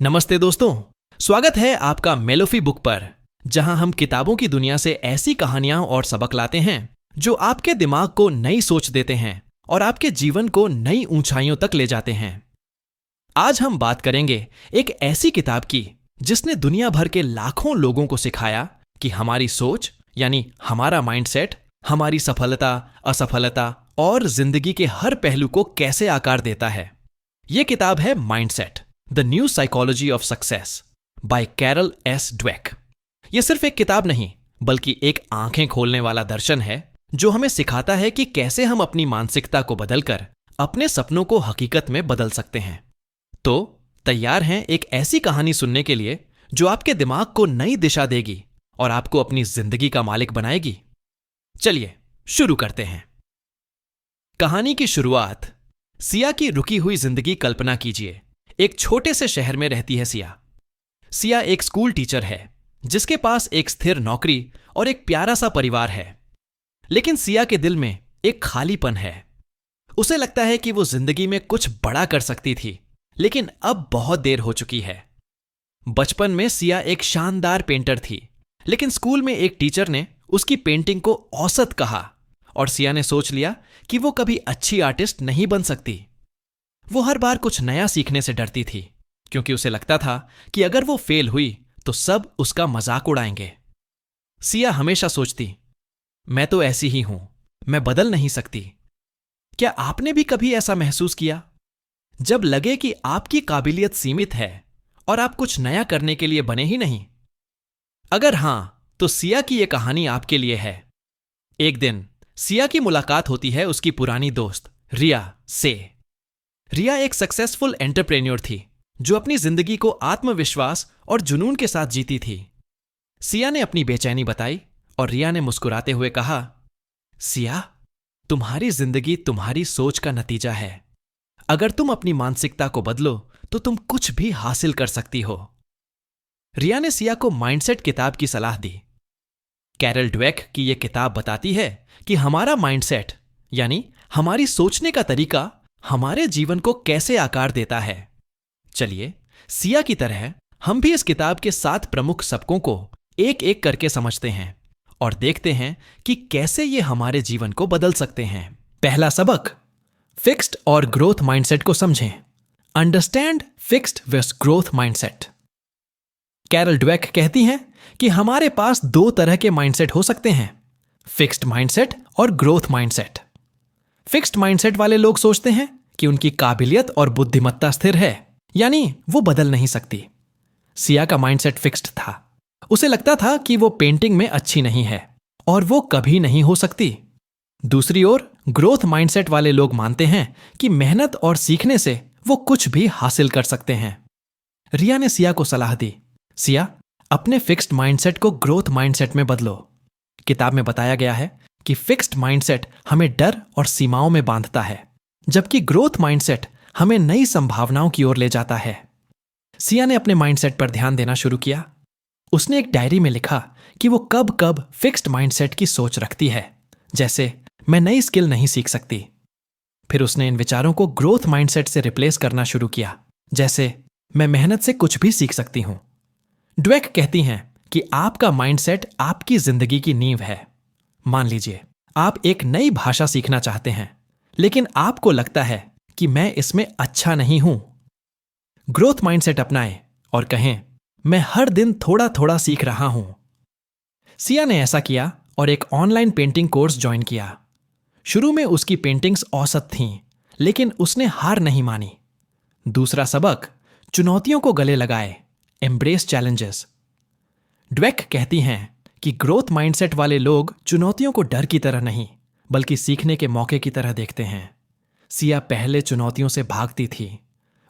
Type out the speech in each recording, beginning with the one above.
नमस्ते दोस्तों। स्वागत है आपका मेलोफी बुक पर, जहां हम किताबों की दुनिया से ऐसी कहानियां और सबक लाते हैं जो आपके दिमाग को नई सोच देते हैं और आपके जीवन को नई ऊंचाइयों तक ले जाते हैं। आज हम बात करेंगे एक ऐसी किताब की जिसने दुनिया भर के लाखों लोगों को सिखाया कि हमारी सोच यानी हमारा माइंडसेट हमारी सफलता, असफलता और जिंदगी के हर पहलू को कैसे आकार देता है। यह किताब है mindset the new psychology of success by Carol S Dweck. यह सिर्फ एक किताब नहीं बल्कि एक आंखें खोलने वाला दर्शन है जो हमें सिखाता है कि कैसे हम अपनी मानसिकता को बदलकर अपने सपनों को हकीकत में बदल सकते हैं। तो तैयार हैं एक ऐसी कहानी सुनने के लिए जो आपके दिमाग को नई दिशा देगी और आपको अपनी जिंदगी का मालिक बनाएगी। चलिए शुरू करते हैं। कहानी की शुरुआत। सिया की रुकी हुई जिंदगी कल्पना कीजिए। एक छोटे से शहर में रहती है सिया। सिया एक स्कूल टीचर है जिसके पास एक स्थिर नौकरी और एक प्यारा सा परिवार है। लेकिन सिया के दिल में एक खालीपन है। उसे लगता है कि वो जिंदगी में कुछ बड़ा कर सकती थी, लेकिन अब बहुत देर हो चुकी है। बचपन में सिया एक शानदार पेंटर थी, लेकिन स्कूल में एक टीचर ने उसकी पेंटिंग को औसत कहा और सिया ने सोच लिया कि वो कभी अच्छी आर्टिस्ट नहीं बन सकती। वो हर बार कुछ नया सीखने से डरती थी, क्योंकि उसे लगता था कि अगर वो फेल हुई तो सब उसका मजाक उड़ाएंगे। सिया हमेशा सोचती, मैं तो ऐसी ही हूं, मैं बदल नहीं सकती। क्या आपने भी कभी ऐसा महसूस किया, जब लगे कि आपकी काबिलियत सीमित है और आप कुछ नया करने के लिए बने ही नहीं? अगर हां, तो सिया की यह कहानी आपके लिए है। एक दिन सिया की मुलाकात होती है उसकी पुरानी दोस्त रिया से। रिया एक सक्सेसफुल एंटरप्रेन्योर थी जो अपनी जिंदगी को आत्मविश्वास और जुनून के साथ जीती थी। सिया ने अपनी बेचैनी बताई और रिया ने मुस्कुराते हुए कहा, सिया, तुम्हारी जिंदगी तुम्हारी सोच का नतीजा है। अगर तुम अपनी मानसिकता को बदलो तो तुम कुछ भी हासिल कर सकती हो। रिया ने सिया को माइंडसेट किताब की सलाह दी। कैरल ड्वेक की यह किताब बताती है कि हमारा माइंडसेट यानी हमारी सोचने का तरीका हमारे जीवन को कैसे आकार देता है। चलिए सिया की तरह हम भी इस किताब के 7 प्रमुख सबकों को एक एक करके समझते हैं और देखते हैं कि कैसे ये हमारे जीवन को बदल सकते हैं। पहला सबक, फिक्स्ड और ग्रोथ माइंडसेट को समझें। Understand fixed versus growth mindset. Carol Dweck कहती हैं कि हमारे पास 2 तरह के माइंडसेट हो सकते हैं, फिक्स्ड माइंडसेट और ग्रोथ माइंडसेट। फिक्स्ड माइंडसेट वाले लोग सोचते हैं कि उनकी काबिलियत और बुद्धिमत्ता स्थिर है, यानी वो बदल नहीं सकती। सिया का माइंडसेट फिक्स्ड था। उसे लगता था कि वो पेंटिंग में अच्छी नहीं है और वो कभी नहीं हो सकती। दूसरी ओर ग्रोथ माइंडसेट वाले लोग मानते हैं कि मेहनत और सीखने से वो कुछ भी हासिल कर सकते हैं। रिया ने सिया को सलाह दी, सिया, अपने फिक्स्ड माइंडसेट को ग्रोथ माइंडसेट में बदलो। किताब में बताया गया है कि फिक्स्ड माइंडसेट हमें डर और सीमाओं में बांधता है, जबकि ग्रोथ माइंडसेट हमें नई संभावनाओं की ओर ले जाता है। सिया ने अपने माइंडसेट पर ध्यान देना शुरू किया। उसने एक डायरी में लिखा कि वो कब कब फिक्स्ड माइंडसेट की सोच रखती है, जैसे मैं नई स्किल नहीं सीख सकती। फिर उसने इन विचारों को ग्रोथ माइंडसेट से रिप्लेस करना शुरू किया, जैसे मैं मेहनत से कुछ भी सीख सकती हूं। ड्वेक कहती हैं कि आपका माइंडसेट आपकी जिंदगी की नींव है। मान लीजिए आप एक नई भाषा सीखना चाहते हैं, लेकिन आपको लगता है कि मैं इसमें अच्छा नहीं हूं। ग्रोथ माइंडसेट अपनाएं और कहें, मैं हर दिन थोड़ा थोड़ा सीख रहा हूं। सिया ने ऐसा किया और एक ऑनलाइन पेंटिंग कोर्स ज्वाइन किया। शुरू में उसकी पेंटिंग्स औसत थीं, लेकिन उसने हार नहीं मानी। दूसरा सबक, चुनौतियों को गले लगाए, एम्ब्रेस चैलेंजेस। ड्वेक कहती हैं कि ग्रोथ माइंडसेट वाले लोग चुनौतियों को डर की तरह नहीं बल्कि सीखने के मौके की तरह देखते हैं। सिया पहले चुनौतियों से भागती थी।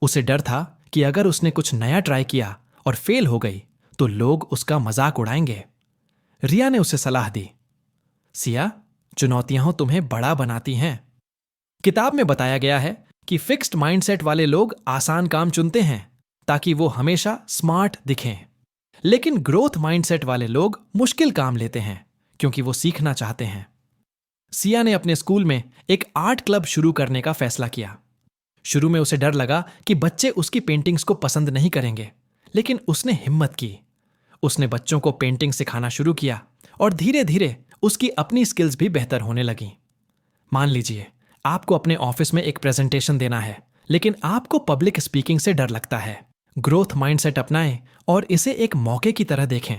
उसे डर था कि अगर उसने कुछ नया ट्राई किया और फेल हो गई तो लोग उसका मजाक उड़ाएंगे। रिया ने उसे सलाह दी, सिया, चुनौतियां तुम्हें बड़ा बनाती हैं। किताब में बताया गया है कि फिक्स्ड माइंडसेट वाले लोग आसान काम चुनते हैं ताकि वो हमेशा स्मार्ट दिखें, लेकिन ग्रोथ माइंडसेट वाले लोग मुश्किल काम लेते हैं क्योंकि वो सीखना चाहते हैं। सिया ने अपने स्कूल में एक आर्ट क्लब शुरू करने का फैसला किया। शुरू में उसे डर लगा कि बच्चे उसकी पेंटिंग्स को पसंद नहीं करेंगे, लेकिन उसने हिम्मत की। उसने बच्चों को पेंटिंग सिखाना शुरू किया और धीरे धीरे उसकी अपनी स्किल्स भी बेहतर होने लगी। मान लीजिए आपको अपने ऑफिस में एक प्रेजेंटेशन देना है, लेकिन आपको पब्लिक स्पीकिंग से डर लगता है। ग्रोथ माइंडसेट अपनाएं और इसे एक मौके की तरह देखें।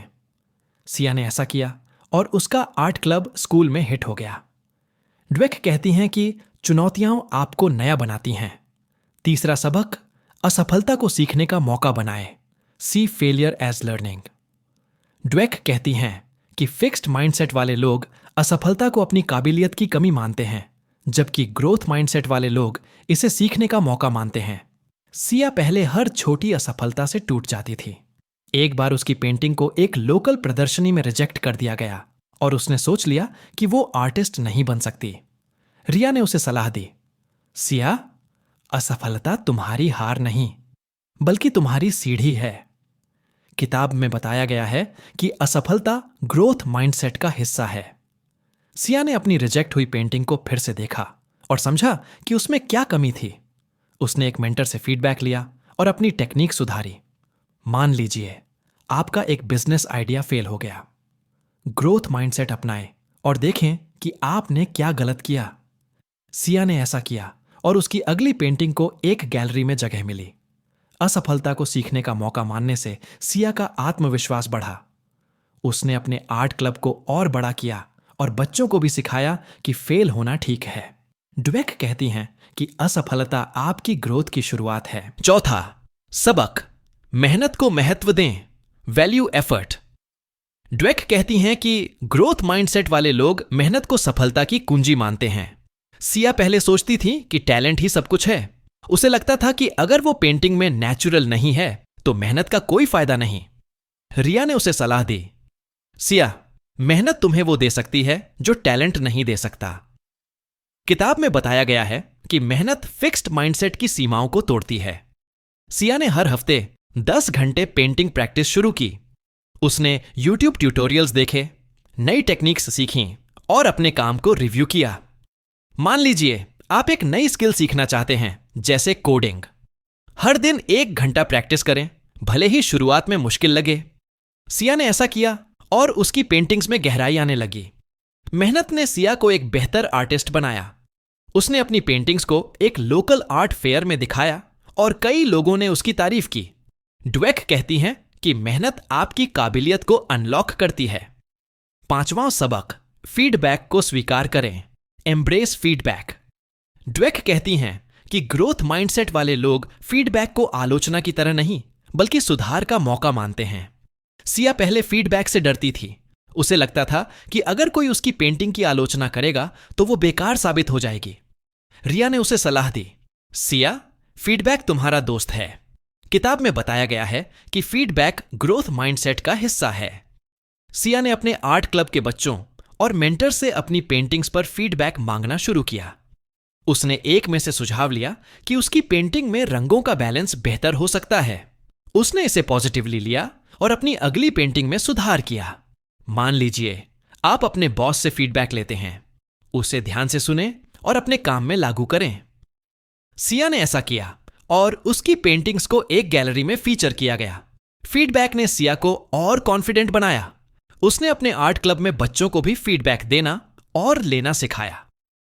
सिया ने ऐसा किया और उसका आर्ट क्लब स्कूल में हिट हो गया। ड्वेक कहती हैं कि चुनौतियां आपको नया बनाती हैं। तीसरा सबक, असफलता को सीखने का मौका बनाएं। सी फेलियर एज लर्निंग। ड्वेक कहती हैं कि फिक्स्ड माइंडसेट वाले लोग असफलता को अपनी काबिलियत की कमी मानते हैं, जबकि ग्रोथ माइंडसेट वाले लोग इसे सीखने का मौका मानते हैं। सिया पहले हर छोटी असफलता से टूट जाती थी। एक बार उसकी पेंटिंग को एक लोकल प्रदर्शनी में रिजेक्ट कर दिया गया और उसने सोच लिया कि वो आर्टिस्ट नहीं बन सकती। रिया ने उसे सलाह दी, सिया, असफलता तुम्हारी हार नहीं, बल्कि तुम्हारी सीढ़ी है। किताब में बताया गया है कि असफलता ग्रोथ माइंडसेट का हिस्सा है। सिया ने अपनी रिजेक्ट हुई पेंटिंग को फिर से देखा और समझा कि उसमें क्या कमी थी। उसने एक मेंटर से फीडबैक लिया और अपनी टेक्निक सुधारी। मान लीजिए आपका एक बिजनेस आइडिया फेल हो गया। ग्रोथ माइंडसेट अपनाएं और देखें कि आपने क्या गलत किया। सिया ने ऐसा किया और उसकी अगली पेंटिंग को एक गैलरी में जगह मिली। असफलता को सीखने का मौका मानने से सिया का आत्मविश्वास बढ़ा। उसने अपने आर्ट क्लब को और बड़ा किया और बच्चों को भी सिखाया कि फेल होना ठीक है। ड्वेक कहती हैं कि असफलता आपकी ग्रोथ की शुरुआत है। चौथा सबक, मेहनत को महत्व दें। Value effort. ड्वेक कहती हैं कि ग्रोथ माइंडसेट वाले लोग मेहनत को सफलता की कुंजी मानते हैं। सिया पहले सोचती थी कि टैलेंट ही सब कुछ है। उसे लगता था कि अगर वो पेंटिंग में नेचुरल नहीं है तो मेहनत का कोई फायदा नहीं। रिया ने उसे सलाह दी, सिया, मेहनत तुम्हें वो दे सकती है जो टैलेंट नहीं दे सकता। किताब में बताया गया है कि मेहनत फिक्स्ड माइंडसेट की सीमाओं को तोड़ती है। सिया ने हर हफ्ते 10 घंटे पेंटिंग प्रैक्टिस शुरू की। उसने YouTube ट्यूटोरियल्स देखे, नई टेक्निक्स सीखी और अपने काम को रिव्यू किया। मान लीजिए आप एक नई स्किल सीखना चाहते हैं, जैसे कोडिंग। हर दिन 1 घंटा प्रैक्टिस करें, भले ही शुरुआत में मुश्किल लगे। सिया ने ऐसा किया और उसकी पेंटिंग्स में गहराई आने लगी। मेहनत ने सिया को एक बेहतर आर्टिस्ट बनाया। उसने अपनी पेंटिंग्स को एक लोकल आर्ट फेयर में दिखाया और कई लोगों ने उसकी तारीफ की। ड्वेक कहती हैं कि मेहनत आपकी काबिलियत को अनलॉक करती है। पांचवां सबक, फीडबैक को स्वीकार करें। Embrace feedback. ड्वेक कहती हैं कि ग्रोथ माइंडसेट वाले लोग फीडबैक को आलोचना की तरह नहीं, बल्कि सुधार का मौका मानते हैं। सिया पहले फीडबैक से डरती थी। उसे लगता था कि अगर कोई उसकी पेंटिंग की आलोचना करेगा तो वो बेकार साबित हो जाएगी। रिया ने उसे सलाह दी, सिया, फीडबैक तुम्हारा दोस्त है। किताब में बताया गया है कि फीडबैक ग्रोथ माइंडसेट का हिस्सा है। सिया ने अपने आर्ट क्लब के बच्चों और मेंटर से अपनी पेंटिंग्स पर फीडबैक मांगना शुरू किया। उसने एक में से सुझाव लिया कि उसकी पेंटिंग में रंगों का बैलेंस बेहतर हो सकता है। उसने इसे पॉजिटिवली लिया और अपनी अगली पेंटिंग में सुधार किया। मान लीजिए आप अपने बॉस से फीडबैक लेते हैं, उसे ध्यान से सुनें और अपने काम में लागू करें। सिया ने ऐसा किया और उसकी पेंटिंग्स को एक गैलरी में फीचर किया गया। फीडबैक ने सिया को और कॉन्फिडेंट बनाया। उसने अपने आर्ट क्लब में बच्चों को भी फीडबैक देना और लेना सिखाया।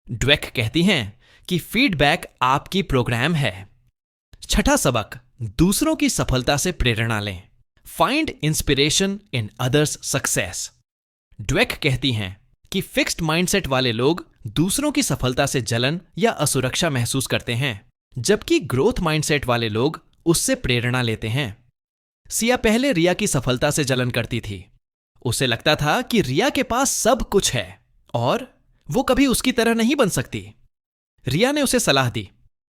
ड्वेक कहती हैं कि फीडबैक आपकी प्रोग्राम है। छठा सबक, दूसरों की सफलता से प्रेरणा लें। Find inspiration in others success. Dweck कहती हैं कि फिक्स्ड माइंडसेट वाले लोग दूसरों की सफलता से जलन या असुरक्षा महसूस करते हैं, जबकि ग्रोथ माइंडसेट वाले लोग उससे प्रेरणा लेते हैं। सिया पहले रिया की सफलता से जलन करती थी। उसे लगता था कि रिया के पास सब कुछ है और वो कभी उसकी तरह नहीं बन सकती। रिया ने उसे सलाह दी,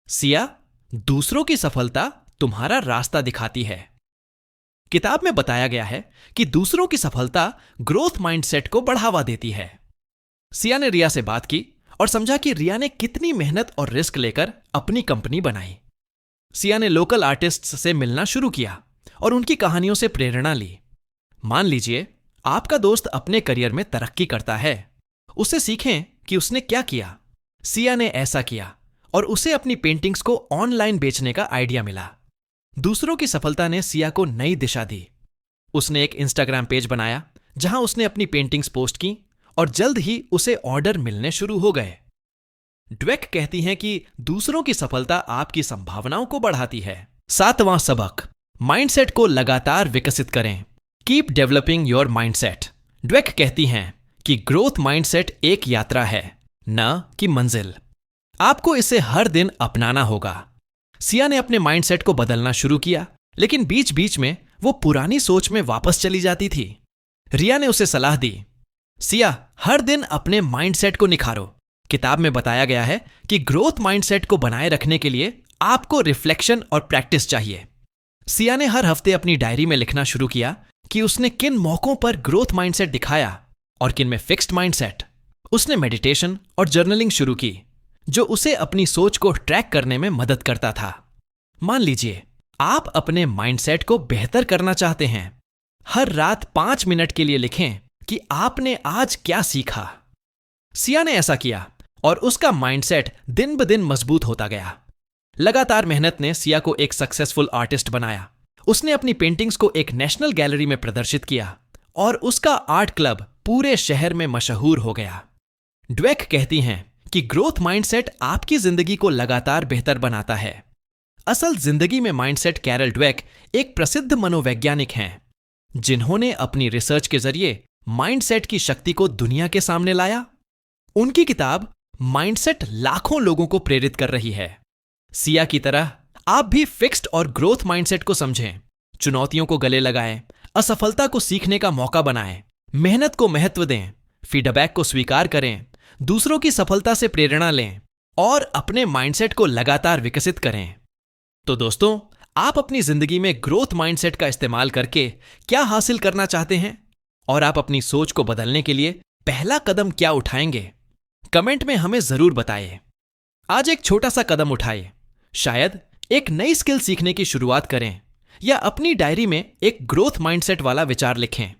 सिया, दूसरों की सफलता तुम्हारा रास्ता दिखाती है। किताब में बताया गया है कि दूसरों की सफलता ग्रोथ माइंडसेट को बढ़ावा देती है। सिया ने रिया से बात की और समझा कि रिया ने कितनी मेहनत और रिस्क लेकर अपनी कंपनी बनाई। सिया ने लोकल आर्टिस्ट्स से मिलना शुरू किया और उनकी कहानियों से प्रेरणा ली। मान लीजिए आपका दोस्त अपने करियर में तरक्की करता है, उससे सीखें कि उसने क्या किया। सिया ने ऐसा किया और उसे अपनी पेंटिंग्स को ऑनलाइन बेचने का आइडिया मिला। दूसरों की सफलता ने सिया को नई दिशा दी। उसने एक इंस्टाग्राम पेज बनाया जहां उसने अपनी पेंटिंग्स पोस्ट की और जल्द ही उसे ऑर्डर मिलने शुरू हो गए। ड्वेक कहती हैं कि दूसरों की सफलता आपकी संभावनाओं को बढ़ाती है। 7वां सबक, माइंडसेट को लगातार विकसित करें। Keep developing your mindset. Dweck कहती हैं कि ग्रोथ माइंडसेट एक यात्रा है, न कि मंजिल। आपको इसे हर दिन अपनाना होगा। सिया ने अपने माइंडसेट को बदलना शुरू किया, लेकिन बीच बीच में वो पुरानी सोच में वापस चली जाती थी। रिया ने उसे सलाह दी, सिया, हर दिन अपने माइंडसेट को निखारो। किताब में बताया गया है कि ग्रोथ माइंडसेट को बनाए रखने के लिए आपको रिफ्लेक्शन और प्रैक्टिस चाहिए। सिया ने हर हफ्ते अपनी डायरी में लिखना शुरू किया कि उसने किन मौकों पर ग्रोथ माइंडसेट दिखाया और किन में फिक्स्ड माइंडसेट। उसने मेडिटेशन और जर्नलिंग शुरू की, जो उसे अपनी सोच को ट्रैक करने में मदद करता था। मान लीजिए आप अपने माइंडसेट को बेहतर करना चाहते हैं। हर रात 5 मिनट के लिए लिखें कि आपने आज क्या सीखा। सिया ने ऐसा किया और उसका माइंडसेट दिन ब दिन मजबूत होता गया। लगातार मेहनत ने सिया को एक सक्सेसफुल आर्टिस्ट बनाया। उसने अपनी पेंटिंग्स को एक नेशनल गैलरी में प्रदर्शित किया और उसका आर्ट क्लब पूरे शहर में मशहूर हो गया। ड्वेक कहती हैं कि ग्रोथ माइंडसेट आपकी जिंदगी को लगातार बेहतर बनाता है। असल जिंदगी में माइंडसेट कैरल ड्वेक एक प्रसिद्ध मनोवैज्ञानिक हैं, जिन्होंने अपनी रिसर्च के जरिए माइंडसेट की शक्ति को दुनिया के सामने लाया। उनकी किताब माइंडसेट लाखों लोगों को प्रेरित कर रही है। सिया की तरह आप भी फिक्स्ड और ग्रोथ माइंडसेट को समझें, चुनौतियों को गले लगाएं, असफलता को सीखने का मौका बनाएं, मेहनत को महत्व दें, फीडबैक को स्वीकार करें, दूसरों की सफलता से प्रेरणा लें और अपने माइंडसेट को लगातार विकसित करें। तो दोस्तों, आप अपनी जिंदगी में ग्रोथ माइंडसेट का इस्तेमाल करके क्या हासिल करना चाहते हैं और आप अपनी सोच को बदलने के लिए पहला कदम क्या उठाएंगे? कमेंट में हमें जरूर बताइए। आज एक छोटा सा कदम उठाइए, शायद एक नई स्किल सीखने की शुरुआत करें या अपनी डायरी में एक ग्रोथ माइंडसेट वाला विचार लिखें।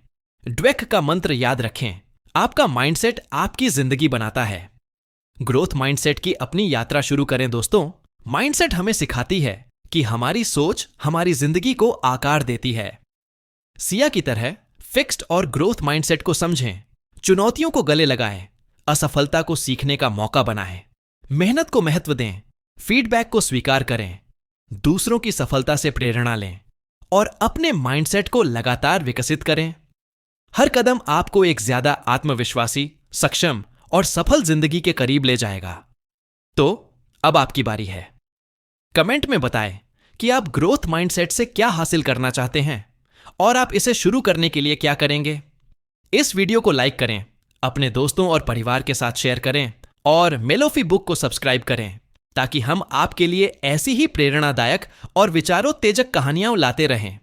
ड्वेक का मंत्र याद रखें, आपका माइंडसेट आपकी जिंदगी बनाता है। ग्रोथ माइंडसेट की अपनी यात्रा शुरू करें दोस्तों। माइंडसेट हमें सिखाती है कि हमारी सोच हमारी जिंदगी को आकार देती है। सिया की तरह फिक्स्ड और ग्रोथ माइंडसेट को समझें, चुनौतियों को गले लगाएं, असफलता को सीखने का मौका बनाएं, मेहनत को महत्व दें, फीडबैक को स्वीकार करें, दूसरों की सफलता से प्रेरणा लें और अपने माइंडसेट को लगातार विकसित करें। हर कदम आपको एक ज्यादा आत्मविश्वासी, सक्षम और सफल जिंदगी के करीब ले जाएगा। तो अब आपकी बारी है। कमेंट में बताएं कि आप ग्रोथ माइंडसेट से क्या हासिल करना चाहते हैं और आप इसे शुरू करने के लिए क्या करेंगे। इस वीडियो को लाइक करें, अपने दोस्तों और परिवार के साथ शेयर करें और मेलोफी बुक को सब्सक्राइब करें, ताकि हम आपके लिए ऐसी ही प्रेरणादायक और विचारोत्तेजक कहानियां लाते रहें।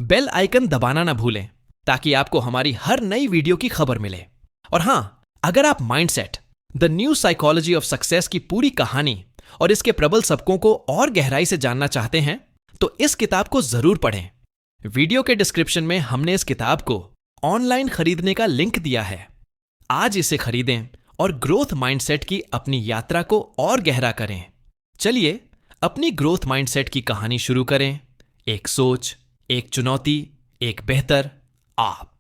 बेल आइकन दबाना ना भूलें, ताकि आपको हमारी हर नई वीडियो की खबर मिले। और हां, अगर आप mindset, the new psychology of success की पूरी कहानी और इसके प्रबल सबकों को और गहराई से जानना चाहते हैं, तो इस किताब को जरूर पढ़ें। वीडियो के डिस्क्रिप्शन में हमने इस किताब को ऑनलाइन खरीदने का लिंक दिया है। आज इसे खरीदें और ग्रोथ माइंडसेट की अपनी यात्रा को और गहरा करें। चलिए अपनी ग्रोथ माइंडसेट की कहानी शुरू करें। एक सोच, एक चुनौती, एक बेहतर आप।